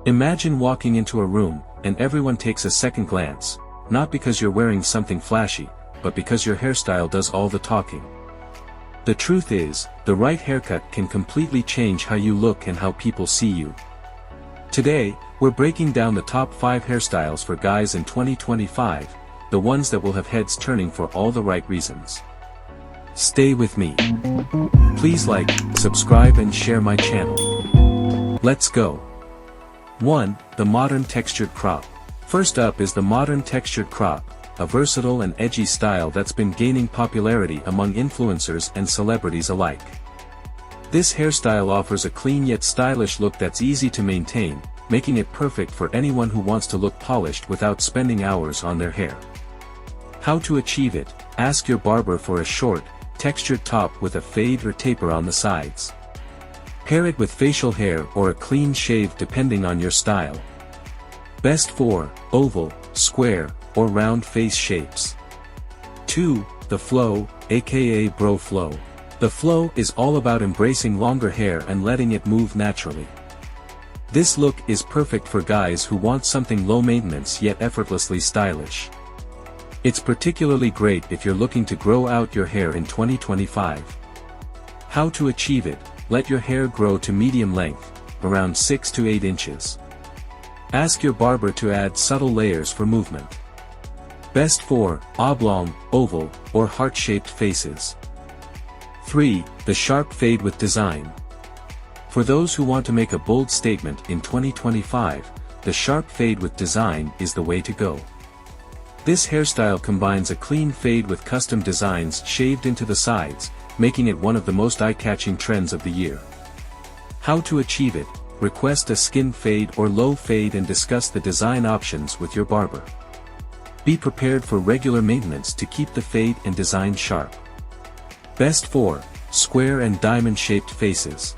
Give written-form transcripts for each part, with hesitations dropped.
Imagine walking into a room, and everyone takes a second glance, not because you're wearing something flashy, but because your hairstyle does all the talking. The truth is, the right haircut can completely change how you look and how people see you. Today, we're breaking down the top 5 hairstyles for guys in 2025, the ones that will have heads turning for all the right reasons. Stay with me. Please like, subscribe and share my channel. Let's go. 1. The modern textured crop. First up is the modern textured crop, a versatile and edgy style that's been gaining popularity among influencers and celebrities alike. This hairstyle offers a clean yet stylish look that's easy to maintain, making it perfect for anyone who wants to look polished without spending hours on their hair. How to achieve it? Ask your barber for a short, textured top with a fade or taper on the sides. Pair it with facial hair or a clean shave depending on your style. Best for oval, square, or round face shapes. 2. The flow, aka bro flow. The flow is all about embracing longer hair and letting it move naturally. This look is perfect for guys who want something low maintenance yet effortlessly stylish. It's particularly great if you're looking to grow out your hair in 2025. How to achieve it? Let your hair grow to medium length, around 6 to 8 inches. Ask your barber to add subtle layers for movement. Best for oblong, oval, or heart-shaped faces. 3. The sharp fade with design. For those who want to make a bold statement in 2025, the sharp fade with design is the way to go. This hairstyle combines a clean fade with custom designs shaved into the sides, making it one of the most eye-catching trends of the year. How to achieve it? Request a skin fade or low fade and discuss the design options with your barber. Be prepared for regular maintenance to keep the fade and design sharp. Best for square and diamond-shaped faces.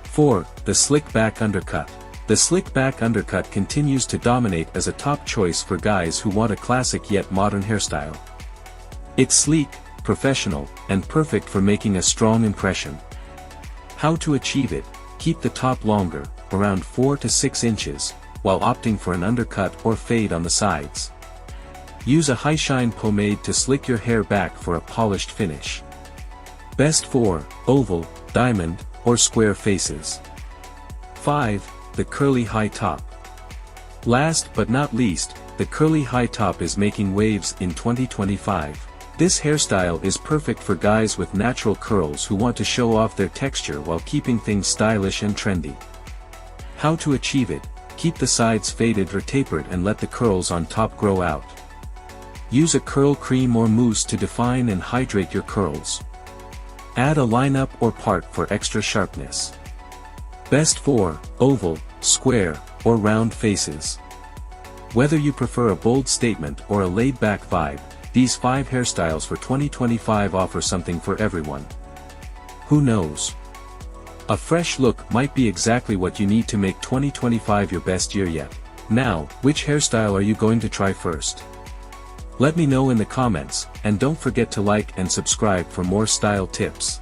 4. The slick back undercut. The slick back undercut continues to dominate as a top choice for guys who want a classic yet modern hairstyle. It's sleek, professional, and perfect for making a strong impression. How to achieve it? Keep the top longer, around 4 to 6 inches, while opting for an undercut or fade on the sides. Use a high-shine pomade to slick your hair back for a polished finish. Best for oval, diamond, or square faces. 5. The curly high top. Last but not least, the curly high top is making waves in 2025. This hairstyle is perfect for guys with natural curls who want to show off their texture while keeping things stylish and trendy. How to achieve it? Keep the sides faded or tapered and let the curls on top grow out. Use a curl cream or mousse to define and hydrate your curls. Add a lineup or part for extra sharpness. Best for oval, square, or round faces. Whether you prefer a bold statement or a laid-back vibe, these 5 hairstyles for 2025 offer something for everyone. Who knows? A fresh look might be exactly what you need to make 2025 your best year yet. Now, which hairstyle are you going to try first? Let me know in the comments, and don't forget to like and subscribe for more style tips.